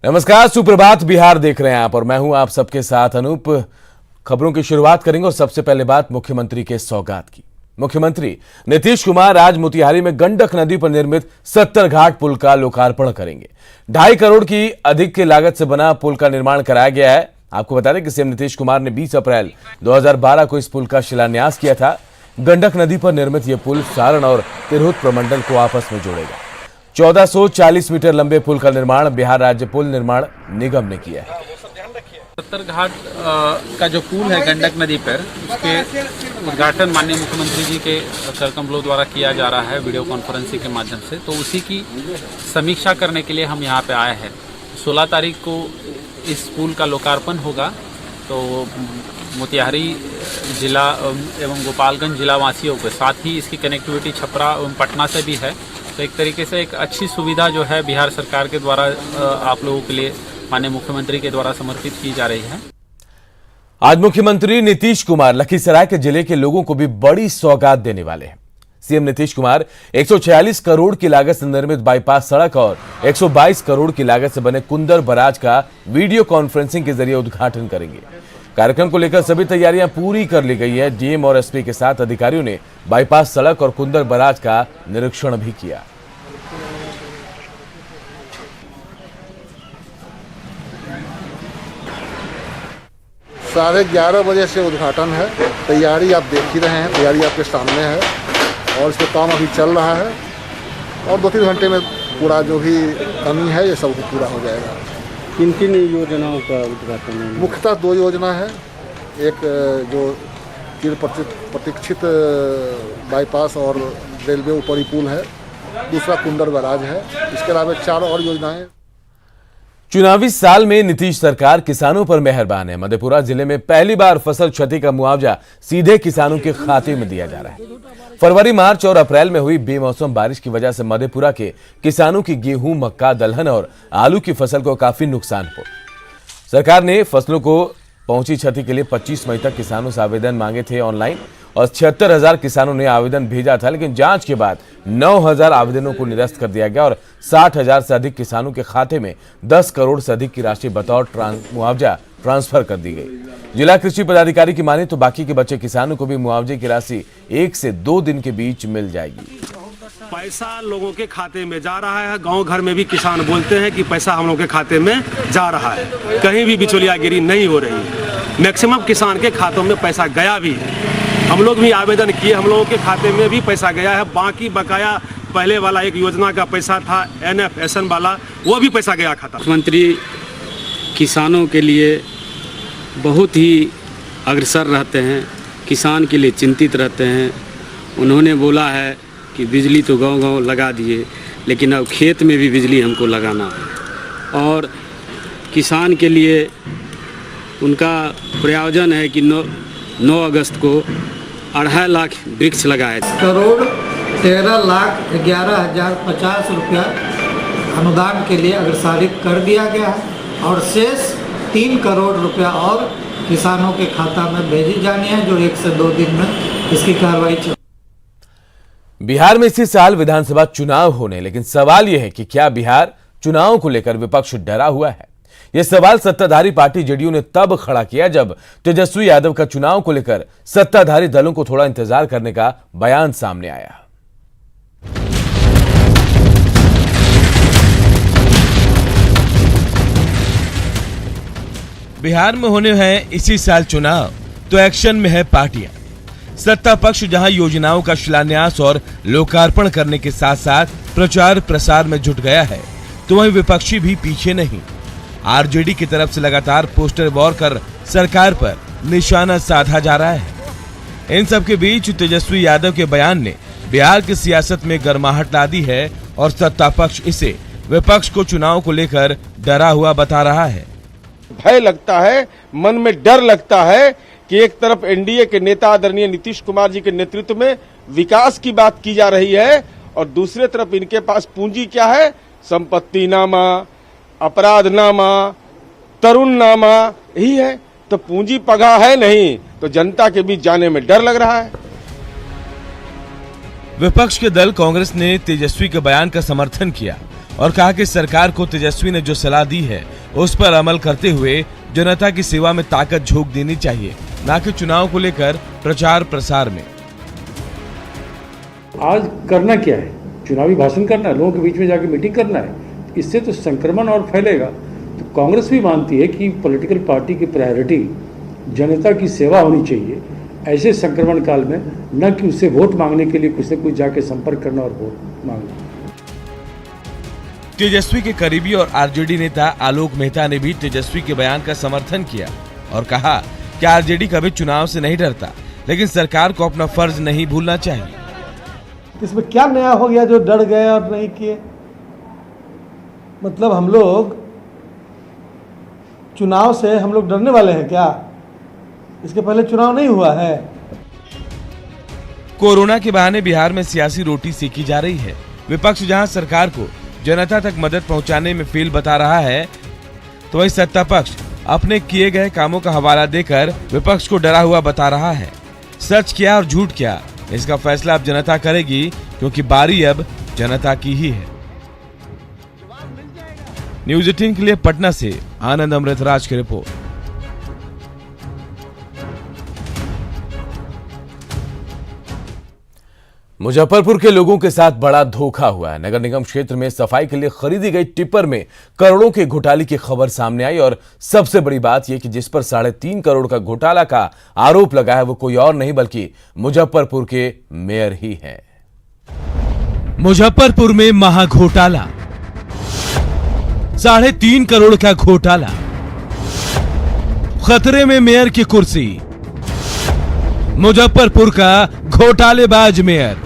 नमस्कार, सुप्रभात बिहार देख रहे हैं आप और मैं हूं आप सबके साथ अनूप। खबरों की शुरुआत करेंगे और सबसे पहले बात मुख्यमंत्री के सौगात की। मुख्यमंत्री नीतीश कुमार आज मोतिहारी में गंडक नदी पर निर्मित 70 घाट पुल का लोकार्पण करेंगे। 2.5 करोड़ की अधिक की लागत से बना पुल का निर्माण कराया गया है। आपको बता दें कि सीएम नीतीश कुमार ने 20 अप्रैल 2012 को इस पुल का शिलान्यास किया था। गंडक नदी पर निर्मित यह पुल सारण और तिरहुत प्रमंडल को आपस में जोड़ेगा। 1440 मीटर लंबे पुल का निर्माण बिहार राज्य पुल निर्माण निगम ने किया है। 70 घाट का जो पुल है गंडक नदी पर, उसके उद्घाटन माननीय मुख्यमंत्री जी के करकमलों द्वारा किया जा रहा है वीडियो कॉन्फ्रेंसिंग के माध्यम से। तो उसी की समीक्षा करने के लिए हम यहाँ पे आए हैं। 16 तारीख को इस पुल का लोकार्पण होगा। तो मोतिहारी जिला एवं गोपालगंज जिला वासियों के साथ ही इसकी कनेक्टिविटी छपरा एवं पटना से भी है। तो एक तरीके से एक अच्छी सुविधा जो है बिहार सरकार के द्वारा आप लोगों के लिए माननीय मुख्यमंत्री के द्वारा समर्पित की जा रही है। आज मुख्यमंत्री नीतीश कुमार लखीसराय के जिले के लोगों को भी बड़ी सौगात देने वाले हैं। सीएम नीतीश कुमार 146 करोड़ की लागत से निर्मित बाईपास सड़क और 122 करोड़ की लागत से बने कुंदर बराज का वीडियो कॉन्फ्रेंसिंग के जरिए उद्घाटन करेंगे। कार्यक्रम को लेकर सभी तैयारियां पूरी कर ली गई है। डीएम और एसपी के साथ अधिकारियों ने बाईपास सड़क और कुंदर बराज का निरीक्षण भी किया। साढ़े 11 बजे से उद्घाटन है। तैयारी आप देख ही रहे हैं, तैयारी आपके सामने है और इस पर काम अभी चल रहा है और 2-3 घंटे में पूरा जो भी कमी है ये सब पूरा हो जाएगा। किन किन योजनाओं का उद्घाटन है? मुख्यतः 2 योजना है। एक जो चिर प्रतीक्षित बाईपास और रेलवे ऊपरी पुल है, दूसरा कुंदर बराज है। इसके अलावा 4 और योजनाएं। चुनावी साल में नीतीश सरकार किसानों पर मेहरबान है। मधेपुरा जिले में पहली बार फसल क्षति का मुआवजा सीधे किसानों के खाते में दिया जा रहा है। फरवरी, मार्च और अप्रैल में हुई बेमौसम बारिश की वजह से मधेपुरा के किसानों की गेहूं, मक्का, दलहन और आलू की फसल को काफी नुकसान हुआ। सरकार ने फसलों को पहुंची क्षति के लिए 25 मई तक किसानों से आवेदन मांगे थे ऑनलाइन और 76,000 किसानों ने आवेदन भेजा था, लेकिन जांच के बाद 9,000 आवेदनों को निरस्त कर दिया गया और 60,000 से अधिक किसानों के खाते में 10 करोड़ से अधिक की राशि बतौर मुआवजा ट्रांसफर कर दी गई। जिला कृषि पदाधिकारी की माने तो बाकी के बचे किसानों को भी मुआवजे की राशि 1 से 2 दिन के बीच मिल जाएगी। पैसा लोगों के खाते में जा रहा है। गांव घर में भी किसान बोलते हैं कि पैसा हम लोगों के खाते में जा रहा है, कहीं भी बिचौलियागिरी नहीं हो रही है। मैक्सिमम किसान के खातों में पैसा गया भी है। हम लोग भी आवेदन किए, हम लोगों के खाते में भी पैसा गया है। बाकी बकाया पहले वाला एक योजना का पैसा था NFSN वाला, वो भी पैसा गया खाता। मुख्यमंत्री किसानों के लिए बहुत ही अग्रसर रहते हैं, किसान के लिए चिंतित रहते हैं। उन्होंने बोला है कि बिजली तो गांव-गांव लगा दिए, लेकिन अब खेत में भी बिजली हमको लगाना है। और किसान के लिए उनका प्रायोजन है कि 9 अगस्त को 2.5 लाख वृक्ष लगाए। करोड़ 13,11,050 रुपया अनुदान के लिए अग्रसारित कर दिया गया है और शेष 3 करोड़ रुपया और किसानों के खाता में भेजी जानी है, जो 1 से 2 दिन में इसकी कार्रवाई चल। बिहार में इसी साल विधानसभा चुनाव होने, लेकिन सवाल यह है कि क्या बिहार चुनाव को लेकर विपक्ष डरा हुआ है? यह सवाल सत्ताधारी पार्टी जेडीयू ने तब खड़ा किया जब तेजस्वी यादव का चुनाव को लेकर सत्ताधारी दलों को थोड़ा इंतजार करने का बयान सामने आया। बिहार में होने हैं इसी साल चुनाव, तो एक्शन में है पार्टियां। सत्ता पक्ष जहां योजनाओं का शिलान्यास और लोकार्पण करने के साथ साथ प्रचार प्रसार में जुट गया है, तो वहीं विपक्षी भी पीछे नहीं। आरजेडी की तरफ से लगातार पोस्टर वॉर कर सरकार पर निशाना साधा जा रहा है। इन सब के बीच तेजस्वी यादव के बयान ने बिहार की सियासत में गर्माहट ला दी है और सत्ता पक्ष इसे विपक्ष को चुनाव को लेकर डरा हुआ बता रहा है। भय लगता है, मन में डर लगता है कि एक तरफ एनडीए के नेता आदरणीय नीतीश कुमार जी के नेतृत्व में विकास की बात की जा रही है और दूसरे तरफ इनके पास पूंजी क्या है? संपत्ति नामा, अपराधनामा, तरुणनामा ही है। तो पूंजी पगा है नहीं, तो जनता के बीच जाने में डर लग रहा है। विपक्ष के दल कांग्रेस ने तेजस्वी के बयान का समर्थन किया और कहा कि सरकार को तेजस्वी ने जो सलाह दी है उस पर अमल करते हुए जनता की सेवा में ताकत झोंक देनी चाहिए, न कि चुनाव को लेकर प्रचार प्रसार में। आज करना क्या है? चुनावी भाषण करना है, लोगों के बीच में जाके मीटिंग करना है। इससे तो संक्रमण और फैलेगा। तो कांग्रेस भी मानती है कि पॉलिटिकल पार्टी की प्रायोरिटी जनता की सेवा होनी चाहिए ऐसे संक्रमण काल में, न कि उससे वोट मांगने के लिए कुछ से कुछ जाके संपर्क करना और वोट मांगना। तेजस्वी के करीबी और आरजेडी नेता आलोक मेहता ने भी तेजस्वी के बयान का समर्थन किया और कहा कि आरजेडी कभी चुनाव से नहीं डरता, लेकिन सरकार को अपना फर्ज नहीं भूलना चाहिए। इसमें क्या नया हो गया जो डर गए और नहीं किए? मतलब हम लोग चुनाव से हम लोग डरने वाले हैं क्या? इसके पहले चुनाव नहीं हुआ है। कोरोना के बहाने बिहार में सियासी रोटी सेकी जा रही है। विपक्ष जहां सरकार को जनता तक मदद पहुंचाने में फेल बता रहा है, तो वहीं सत्ता पक्ष अपने किए गए कामों का हवाला देकर विपक्ष को डरा हुआ बता रहा है। सच क्या और झूठ क्या, इसका फैसला अब जनता करेगी, क्योंकि बारी अब जनता की ही है। न्यूज़ 18 के लिए पटना से आनंद अमृतराज की रिपोर्ट। मुजफ्फरपुर के लोगों के साथ बड़ा धोखा हुआ है। नगर निगम क्षेत्र में सफाई के लिए खरीदी गई टिप्पर में करोड़ों के घोटाले की खबर सामने आई और सबसे बड़ी बात यह कि जिस पर 3.5 करोड़ का घोटाला का आरोप लगा है वो कोई और नहीं बल्कि मुजफ्फरपुर के मेयर ही हैं। मुजफ्फरपुर में महाघोटाला, 3.5 करोड़ का घोटाला, खतरे में मेयर की कुर्सी, मुजफ्फरपुर का घोटालेबाज मेयर।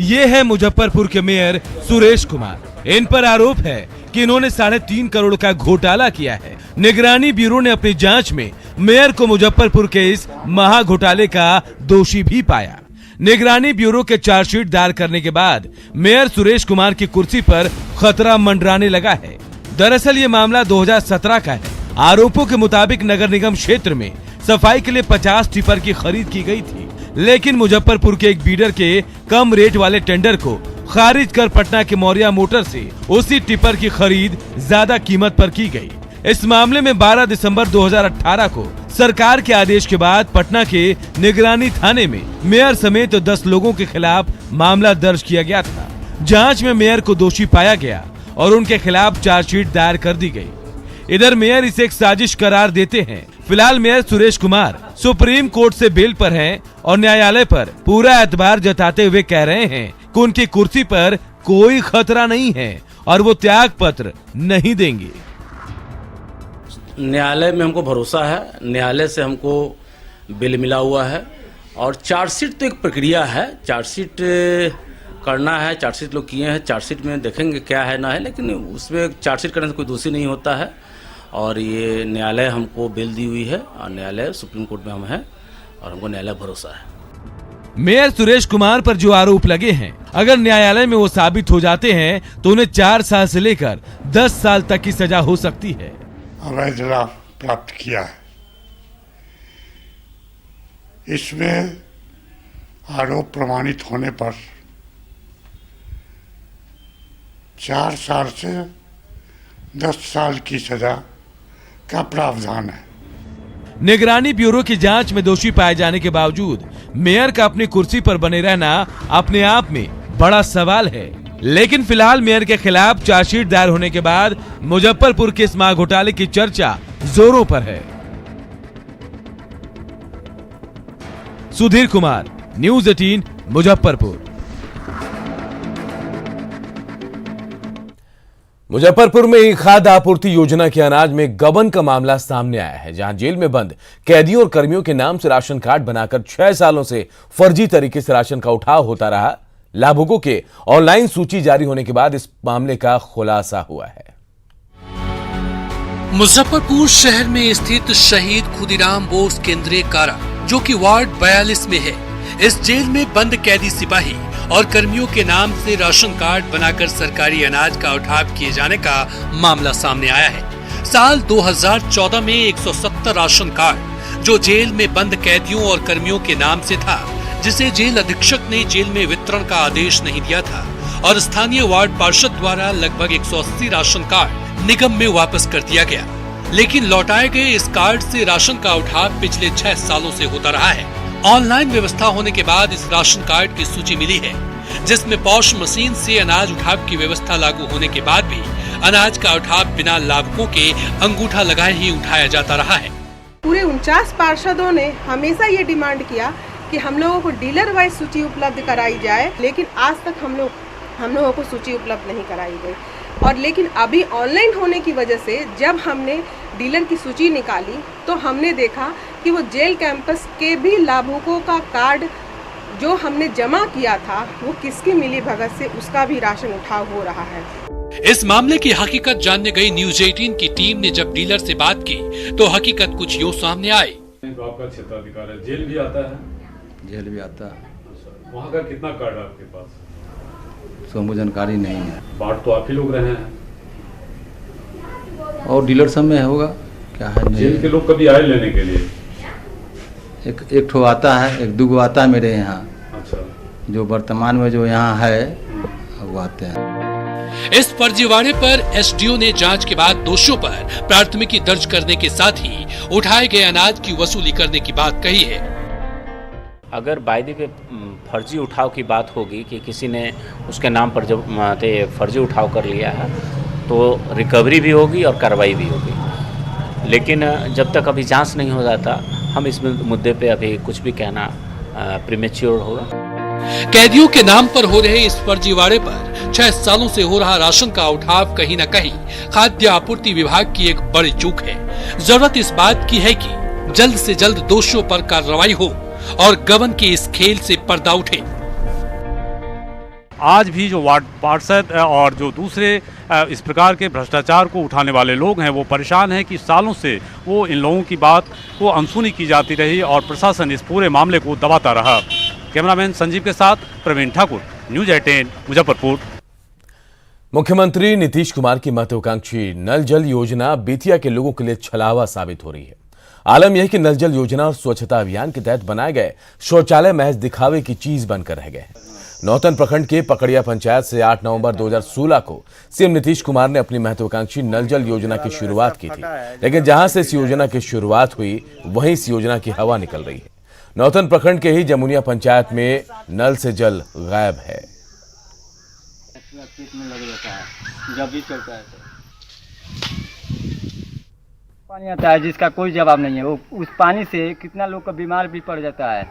ये है मुजफ्फरपुर के मेयर सुरेश कुमार। इन पर आरोप है कि इन्होंने 3.5 करोड़ का घोटाला किया है। निगरानी ब्यूरो ने अपनी जांच में मेयर को मुजफ्फरपुर के इस महाघोटाले का दोषी भी पाया। निगरानी ब्यूरो के चार्जशीट दायर करने के बाद मेयर सुरेश कुमार की कुर्सी पर खतरा मंडराने लगा है। दरअसल ये मामला 2017 का है। आरोपों के मुताबिक नगर निगम क्षेत्र में सफाई के लिए 50 टिपर की खरीद की गई थी, लेकिन मुजफ्फरपुर के एक बीडर के कम रेट वाले टेंडर को खारिज कर पटना के मौर्या मोटर से उसी टिपर की खरीद ज्यादा कीमत पर की गई। इस मामले में 12 दिसंबर 2018 को सरकार के आदेश के बाद पटना के निगरानी थाने में मेयर समेत 10 लोगों के खिलाफ मामला दर्ज किया गया था। जांच में मेयर को दोषी पाया गया और उनके खिलाफ चार्जशीट दायर कर दी गई। इधर मेयर इसे एक साजिश करार देते हैं। फिलहाल mayor Suresh Kumar supreme court से बेल पर हैं और न्यायालय पर पूरा एतबार जताते हुए कह रहे हैं कि उनकी कुर्सी पर कोई खतरा नहीं है और वो त्याग पत्र नहीं देंगे। न्यायालय में हमको भरोसा है, न्यायालय से हमको बिल मिला हुआ है और चार्जशीट तो एक प्रक्रिया है। चार्जशीट करना है, चार्जशीट लोग किए हैं, चार्जशीट में देखेंगे क्या है ना है, लेकिन उसमें चार्जशीट करने से कोई दोषी नहीं होता है। और ये न्यायालय हमको बेल दी हुई है और न्यायालय सुप्रीम कोर्ट में हम हैं और हमको न्यायालय भरोसा है। मेयर सुरेश कुमार पर जो आरोप लगे हैं, अगर न्यायालय में वो साबित हो जाते हैं तो उन्हें 4 साल से लेकर 10 साल तक की सजा हो सकती है। अवैध लाभ प्राप्त किया है, इसमें आरोप प्रमाणित होने पर 4 साल से 10 साल की सजा का प्रावधान है। निगरानी ब्यूरो की जांच में दोषी पाए जाने के बावजूद मेयर का अपनी कुर्सी पर बने रहना अपने आप में बड़ा सवाल है। लेकिन फिलहाल मेयर के खिलाफ चार्जशीट दायर होने के बाद मुजफ्फरपुर के इस महाघोटाले की चर्चा जोरों पर है। सुधीर कुमार, न्यूज़ 18, मुजफ्फरपुर। मुजफ्फरपुर में एक खाद्य आपूर्ति योजना के अनाज में गबन का मामला सामने आया है, जहां जेल में बंद कैदियों और कर्मियों के नाम से राशन कार्ड बनाकर 6 सालों से फर्जी तरीके से राशन का उठाव होता रहा। लाभुकों के ऑनलाइन सूची जारी होने के बाद इस मामले का खुलासा हुआ है। मुजफ्फरपुर शहर में स्थित शहीद खुदीराम बोस केंद्रीय कारा, जो कि वार्ड 42 में है, इस जेल में बंद कैदी सिपाही और कर्मियों के नाम से राशन कार्ड बनाकर सरकारी अनाज का उठाव किए जाने का मामला सामने आया है। साल 2014 में 170 राशन कार्ड जो जेल में बंद कैदियों और कर्मियों के नाम से था, जिसे जेल अधीक्षक ने जेल में वितरण का आदेश नहीं दिया था और स्थानीय वार्ड पार्षद द्वारा लगभग 180 राशन कार्ड निगम में वापस कर दिया गया। लेकिन लौटाए गए इस कार्ड से राशन का उठाव पिछले 6 सालों से होता रहा है। ऑनलाइन व्यवस्था होने के बाद इस राशन कार्ड की सूची मिली है, जिसमें पॉश मशीन से अनाज उठाव की व्यवस्था लागू होने के बाद भी अनाज का उठाव बिना लाभुकों के अंगूठा लगाए ही उठाया जाता रहा है। पूरे 49 पार्षदों ने हमेशा ये डिमांड किया कि हम लोगों को डीलर वाइज सूची उपलब्ध कराई जाए, लेकिन आज तक हम लोगों को सूची उपलब्ध नहीं कराई गई। और लेकिन अभी ऑनलाइन होने की वजह से जब हमने डीलर की सूची निकाली तो हमने देखा कि वो जेल कैंपस के भी लाभुकों का कार्ड जो हमने जमा किया था वो किसकी मिली भगत से उसका भी राशन उठाव हो रहा है। इस मामले की हकीकत जानने गई न्यूज 18 की टीम ने जब डीलर से बात की तो हकीकत कुछ यूँ सामने आई। आपका क्षेत्राधिकार है, जेल भी आता है? जेल भी आता है। वहाँ का कितना कार्ड है आपके पास? सो मुझे जानकारी नहीं है। बांट तो आप ही लोग रहे हैं और डीलर सब में होगा क्या है? जेल के लोग कभी आए लेने के लिए? एक ठो आता है, एक दो आता है मेरे यहाँ। अच्छा। जो वर्तमान में जो यहाँ है वो आते हैं। इस फर्जीवाड़े पर एसडीओ ने जांच के बाद दोषियों पर प्राथमिकी दर्ज करने के साथ ही उठाए गए अनाज की वसूली करने की बात कही है। अगर वायदे पे फर्जी उठाव की बात होगी कि किसी ने उसके नाम पर जब फर्जी उठाव कर लिया है तो रिकवरी भी होगी और कार्रवाई भी होगी, लेकिन जब तक अभी जांच नहीं हो जाता हम इस मुद्दे पे अभी कुछ भी कहना प्रीमेच्योर होगा। कैदियों के नाम पर हो रहे इस फर्जीवाड़े पर 6 सालों से हो रहा राशन का उठाव कहीं न कहीं खाद्य आपूर्ति विभाग की एक बड़ी चूक है। जरूरत इस बात की है कि जल्द से जल्द दोषियों पर कार्रवाई हो और गबन के इस खेल से पर्दा उठे। आज भी जो वार्ड पार्षद और जो दूसरे इस प्रकार के भ्रष्टाचार को उठाने वाले लोग हैं वो परेशान हैं कि सालों से वो इन लोगों की बात को अनसुनी की जाती रही और प्रशासन इस पूरे मामले को दबाता रहा। कैमरामैन संजीव के साथ प्रवीण ठाकुर, न्यूज 18 मुजफ्फरपुर। मुख्यमंत्री नीतीश कुमार की महत्वाकांक्षी नल जल योजना बेतिया के लोगों के लिए छलावा साबित हो रही है। आलम यह कि नल जल योजना और स्वच्छता अभियान के तहत बनाए गए शौचालय महज दिखावे की चीज बनकर रह गए। नौतन प्रखंड के पकड़िया पंचायत से 8 नवंबर 2016 को सीएम नीतीश कुमार ने अपनी महत्वाकांक्षी नल जल योजना की शुरुआत की थी, लेकिन जहां से इस योजना की शुरुआत हुई वहीं इस योजना की हवा निकल रही है। नौतन प्रखंड के ही जमुनिया पंचायत में नल से जल गायब है। पानी आता है जिसका कोई जवाब नहीं है, वो उस पानी से कितना लोग का बीमार भी पड़ जाता है।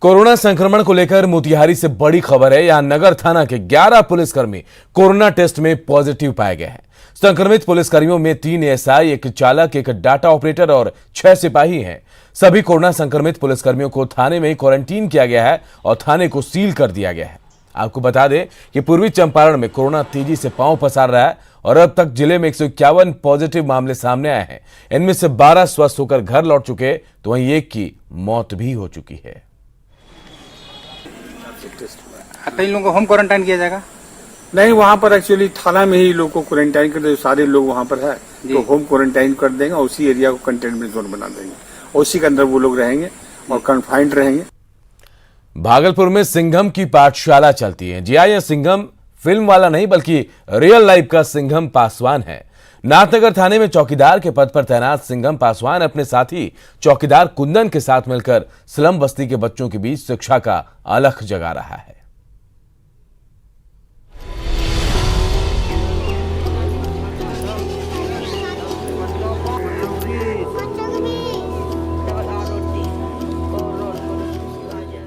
कोरोना संक्रमण को लेकर मोतिहारी से बड़ी खबर है। यहां नगर थाना के 11 पुलिसकर्मी कोरोना टेस्ट में पॉजिटिव पाए गए हैं। संक्रमित पुलिसकर्मियों में 3 एएसआई, एक चालक, एक डाटा ऑपरेटर और 6 सिपाही हैं। सभी कोरोना संक्रमित पुलिसकर्मियों को थाने में क्वारंटीन किया गया है और थाने को सील कर दिया गया है। आपको बता दें कि पूर्वी चंपारण में कोरोना तेजी से पांव पसार रहा है और अब तक जिले में 151 पॉजिटिव मामले सामने आए हैं। इनमें से 12 स्वस्थ होकर घर लौट चुके तो वहीं एक की मौत भी हो चुकी है। इन लोगों को होम क्वारंटाइन किया जाएगा? नहीं, वहाँ पर एक्चुअली थाना में ही लोग को क्वारंटाइन कर देंगे। सारे लोग वहाँ पर है तो होम क्वारंटाइन कर देंगे और उसी एरिया को कंटेनमेंट जोन बना देंगे, उसी के अंदर वो लोग रहेंगे और कन्फाइंड रहेंगे। भागलपुर में सिंघम की पाठशाला चलती है। जी हाँ, यह सिंघम फिल्म वाला नहीं बल्कि रियल लाइफ का सिंघम पासवान है। नाथनगर थाने में चौकीदार के पद पर तैनात सिंघम पासवान अपने साथी चौकीदार कुंदन के साथ मिलकर स्लम बस्ती के बच्चों के बीच शिक्षा का अलख जगा रहा है।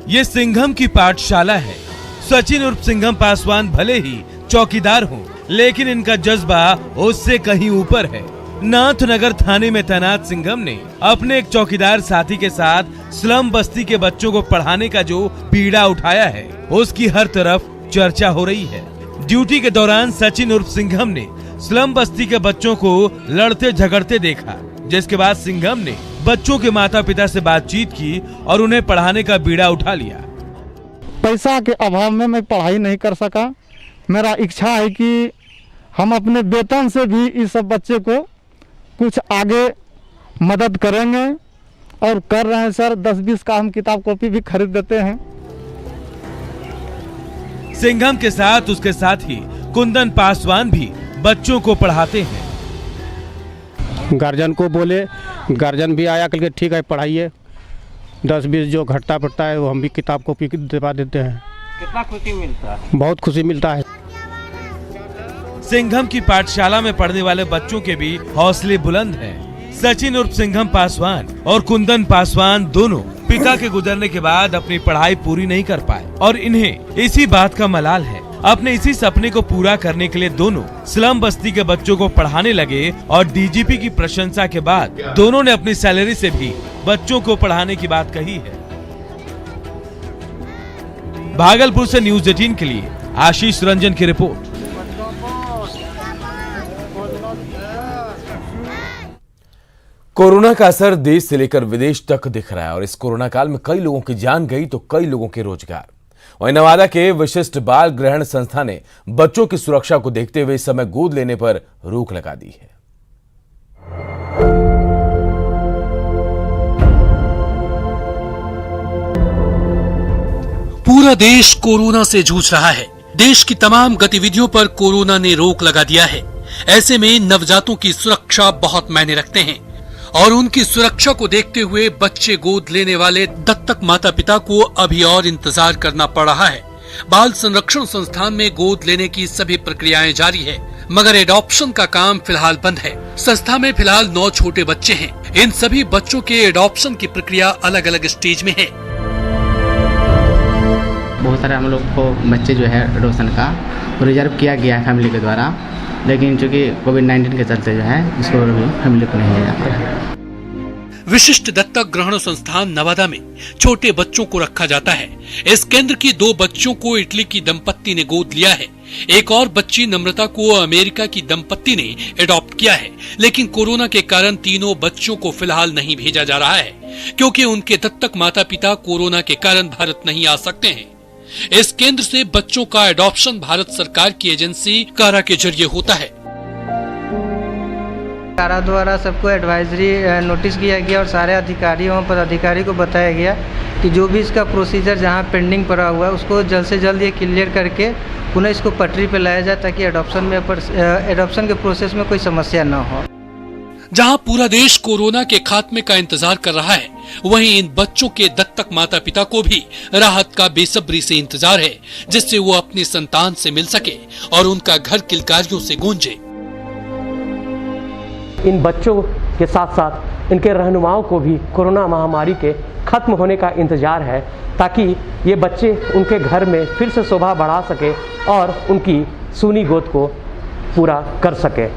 ये सिंघम की पाठशाला है। सचिन उर्फ सिंघम पासवान भले ही चौकीदार हों, लेकिन इनका जज्बा उससे कहीं ऊपर है। नाथनगर थाने में तैनात सिंघम ने अपने एक चौकीदार साथी के साथ स्लम बस्ती के बच्चों को पढ़ाने का जो बीड़ा उठाया है उसकी हर तरफ चर्चा हो रही है। ड्यूटी के दौरान सचिन उर्फ सिंघम ने स्लम बस्ती के बच्चों को लड़ते झगड़ते देखा, जिसके बाद सिंघम ने बच्चों के माता पिता से बातचीत की और उन्हें पढ़ाने का बीड़ा उठा लिया। पैसा के अभाव में मैं पढ़ाई नहीं कर सका। मेरा इच्छा है कि हम अपने वेतन से भी इस सब बच्चे को कुछ आगे मदद करेंगे और कर रहे हैं सर। 10-20 का हम किताब कॉपी भी खरीद देते हैं। सिंघम के साथ उसके साथी कुंदन पासवान भी बच्चों को पढ़ाते हैं। गार्जियन को बोले, गार्जियन भी आया करके ठीक है पढ़ाइए, 10-20 जो घटता पड़ता है वो हम भी किताब कॉपी दिलवा देते हैं। कितना खुशी मिलता है? बहुत खुशी मिलता है। सिंघम की पाठशाला में पढ़ने वाले बच्चों के भी हौसले बुलंद हैं। सचिन उर्फ सिंघम पासवान और कुंदन पासवान दोनों पिता के गुजरने के बाद अपनी पढ़ाई पूरी नहीं कर पाए और इन्हें इसी बात का मलाल है। अपने इसी सपने को पूरा करने के लिए दोनों स्लम बस्ती के बच्चों को पढ़ाने लगे और डीजीपी की प्रशंसा के बाद दोनों ने अपनी सैलरी से भी बच्चों को पढ़ाने की बात कही है। भागलपुर से न्यूज़ 18 के लिए आशीष रंजन की रिपोर्ट। कोरोना का असर देश से लेकर विदेश तक दिख रहा है और इस कोरोना काल में कई लोगों की जान गई तो कई लोगों के रोजगार। वहीं नवादा के विशिष्ट बाल ग्रहण संस्था ने बच्चों की सुरक्षा को देखते हुए इस समय गोद लेने पर रोक लगा दी है। पूरा देश कोरोना से जूझ रहा है। देश की तमाम गतिविधियों पर कोरोना ने रोक लगा दिया है। ऐसे में नवजातों की सुरक्षा बहुत मायने रखते हैं और उनकी सुरक्षा को देखते हुए बच्चे गोद लेने वाले दत्तक माता पिता को अभी और इंतजार करना पड़ रहा है। बाल संरक्षण संस्थान में गोद लेने की सभी प्रक्रियाएं जारी है, मगर एडॉप्शन का काम फिलहाल बंद है। संस्था में फिलहाल 9 छोटे बच्चे हैं। इन सभी बच्चों के एडॉप्शन की प्रक्रिया अलग अलग स्टेज में है। बहुत सारे हम लोग को बच्चे जो है एडॉप्शन का रिजर्व किया गया है फैमिली के द्वारा, लेकिन चूंकि कोविड-19 के चलते जो है इसको फैमिली को नहीं लिया जा रहा। विशिष्ट दत्तक ग्रहण संस्थान नवादा में छोटे बच्चों को रखा जाता है। इस केंद्र की 2 बच्चों को इटली की दंपत्ति ने गोद लिया है। एक और बच्ची नम्रता को अमेरिका की दंपत्ति ने एडॉप्ट किया है, लेकिन कोरोना के कारण तीनों बच्चों को फिलहाल नहीं भेजा जा रहा है क्योंकि उनके दत्तक माता पिता कोरोना के कारण भारत नहीं आ सकते हैं। इस केंद्र से बच्चों का एडॉप्शन भारत सरकार की एजेंसी कारा के जरिए होता है। कारा द्वारा सबको एडवाइजरी नोटिस किया गया और सारे अधिकारियों पदाधिकारी को बताया गया कि जो भी इसका प्रोसीजर जहां पेंडिंग पड़ा हुआ है उसको जल्द से जल्द ये क्लियर करके पुनः इसको पटरी पर लाया जाए ताकि एडॉप्शन के प्रोसेस में कोई समस्या न हो। जहां पूरा देश कोरोना के खात्मे का इंतजार कर रहा है, वहीं इन बच्चों के दत्तक माता पिता को भी राहत का बेसब्री से इंतजार है, जिससे वो अपनी संतान से मिल सके और उनका घर किलकारियों से गूंजे। इन बच्चों के साथ साथ इनके रहनुमाओं को भी कोरोना महामारी के खत्म होने का इंतजार है, ताकि ये बच्चे उनके घर में फिर से शोभा बढ़ा सके और उनकी सूनी गोद को पूरा कर सके।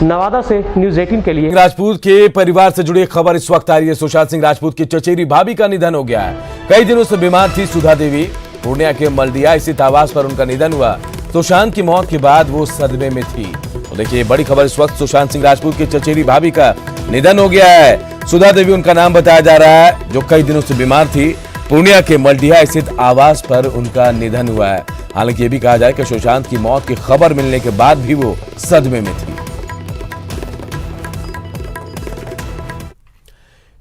नवादा से न्यूज़ 18 के लिए राजपूत के परिवार से जुड़ी खबर इस वक्त आ रही है। सुशांत सिंह राजपूत की चचेरी भाभी का निधन हो गया है। कई दिनों से बीमार थी सुधा देवी। पूर्णिया के मलदिया स्थित आवास पर उनका निधन हुआ। सुशांत की मौत के बाद वो सदमे में थी। तो देखिए बड़ी खबर इस वक्त, सुशांत सिंह राजपूत की चचेरी भाभी का निधन हो गया है। सुधा देवी उनका नाम बताया जा रहा है, जो कई दिनों से बीमार थी। पूर्णिया के मलदिया स्थित आवास पर उनका निधन हुआ है। हालांकि ये भी कहा जाए कि सुशांत की मौत की खबर मिलने के बाद भी वो सदमे में थी।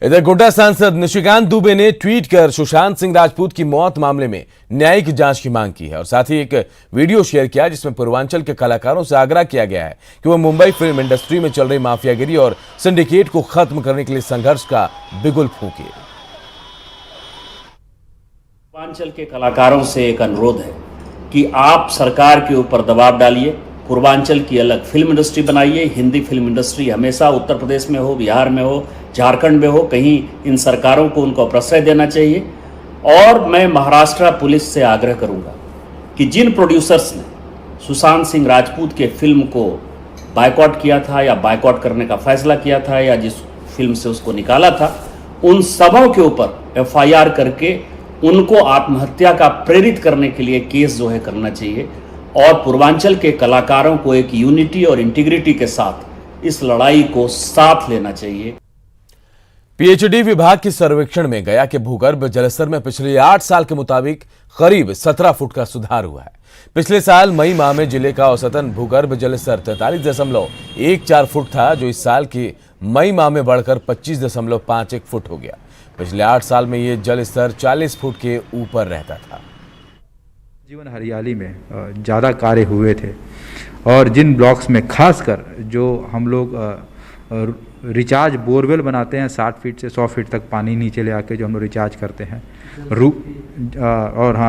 इधर गोड्डा सांसद निशिकांत दुबे ने ट्वीट कर सुशांत सिंह राजपूत की मौत मामले में न्यायिक जांच की मांग की है और साथ ही एक वीडियो शेयर किया जिसमें पूर्वांचल के कलाकारों से आग्रह किया गया है कि वह मुंबई फिल्म इंडस्ट्री में चल रही माफियागिरी और सिंडिकेट को खत्म करने के लिए संघर्ष का बिगुल फूंके। पूर्वांचल के कलाकारों से एक अनुरोध है कि आप सरकार के ऊपर दबाव डालिए, पूर्वांचल की अलग फिल्म इंडस्ट्री बनाइए। हिंदी फिल्म इंडस्ट्री हमेशा उत्तर प्रदेश में हो, बिहार में हो, झारखंड में हो, कहीं इन सरकारों को उनको प्रश्रय देना चाहिए। और मैं महाराष्ट्र पुलिस से आग्रह करूंगा कि जिन प्रोड्यूसर्स ने सुशांत सिंह राजपूत के फिल्म को बायकॉट किया था या बायकॉट करने का फैसला किया था या जिस फिल्म से उसको निकाला था, उन सबों के ऊपर FIR करके उनको आत्महत्या का प्रेरित करने के लिए केस जो है करना चाहिए और पूर्वांचल के कलाकारों को एक यूनिटी और इंटीग्रिटी के साथ इस लड़ाई को साथ लेना चाहिए। PhD विभाग के सर्वेक्षण में गया के भूगर्भ जलस्तर में पिछले 8 साल के मुताबिक करीब 17 फुट का सुधार हुआ है। पिछले साल मई माह में जिले का औसतन भूगर्भ जलस्तर 43.14 फुट था, जो इस साल की मई माह में बढ़कर 25.51 फुट हो गया। पिछले 8 साल में ये जल स्तर 40 फुट के ऊपर रहता था। जीवन हरियाली में ज़्यादा कार्य हुए थे और जिन ब्लॉक्स में खासकर जो हम लोग रिचार्ज बोरवेल बनाते हैं 60 फीट से 100 फीट तक पानी नीचे ले आके जो हम लोग रिचार्ज करते हैं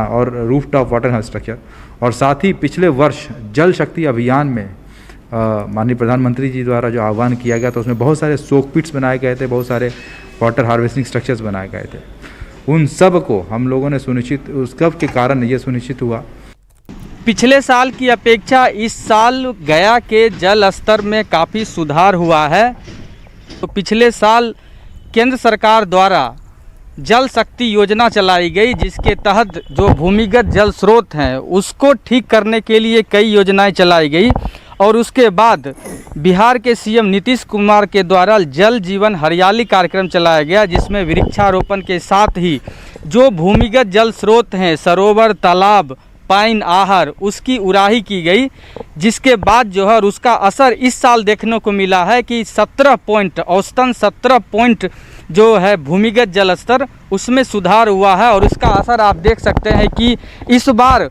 और रूफटॉप वाटर स्ट्रक्चर, और साथ ही पिछले वर्ष जल शक्ति अभियान में माननीय प्रधानमंत्री जी द्वारा जो आह्वान किया गया था उसमें बहुत सारे सोक पिट्स बनाए गए थे, बहुत सारे वाटर हार्वेस्टिंग स्ट्रक्चर्स बनाए गए थे। उन सब को हम लोगों ने सुनिश्चित, उस सब के कारण ये सुनिश्चित हुआ। पिछले साल की अपेक्षा इस साल गया के जल स्तर में काफ़ी सुधार हुआ है। तो पिछले साल केंद्र सरकार द्वारा जल शक्ति योजना चलाई गई, जिसके तहत जो भूमिगत जल स्रोत हैं उसको ठीक करने के लिए कई योजनाएं चलाई गई। और उसके बाद बिहार के सीएम नीतीश कुमार के द्वारा जल जीवन हरियाली कार्यक्रम चलाया गया, जिसमें वृक्षारोपण के साथ ही जो भूमिगत जल स्रोत हैं, सरोवर, तालाब, पाइन, आहर, उसकी उड़ाही की गई, जिसके बाद जो है उसका असर इस साल देखने को मिला है कि 17 पॉइंट औसतन 17 पॉइंट जो है भूमिगत जल स्तर उसमें सुधार हुआ है। और इसका असर आप देख सकते हैं कि इस बार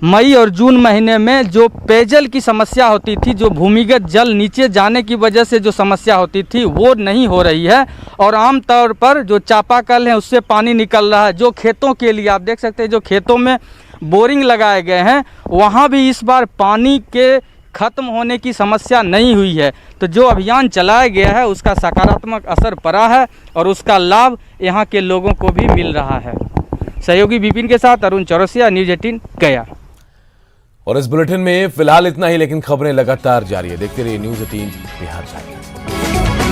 मई और जून महीने में जो पेयजल की समस्या होती थी, जो भूमिगत जल नीचे जाने की वजह से जो समस्या होती थी वो नहीं हो रही है। और आमतौर पर जो चापाकल है उससे पानी निकल रहा है। जो खेतों के लिए आप देख सकते हैं, जो खेतों में बोरिंग लगाए गए हैं वहाँ भी इस बार पानी के ख़त्म होने की समस्या नहीं हुई है। तो जो अभियान चलाया गया है उसका सकारात्मक असर पड़ा है और उसका लाभ यहाँ के लोगों को भी मिल रहा है। सहयोगी विपिन के साथ अरुण चौरसिया, न्यूज़ 18 गया। और इस बुलेटिन में फिलहाल इतना ही, लेकिन खबरें लगातार जारी है। देखते रहिए न्यूज़ 18 बिहार जारी।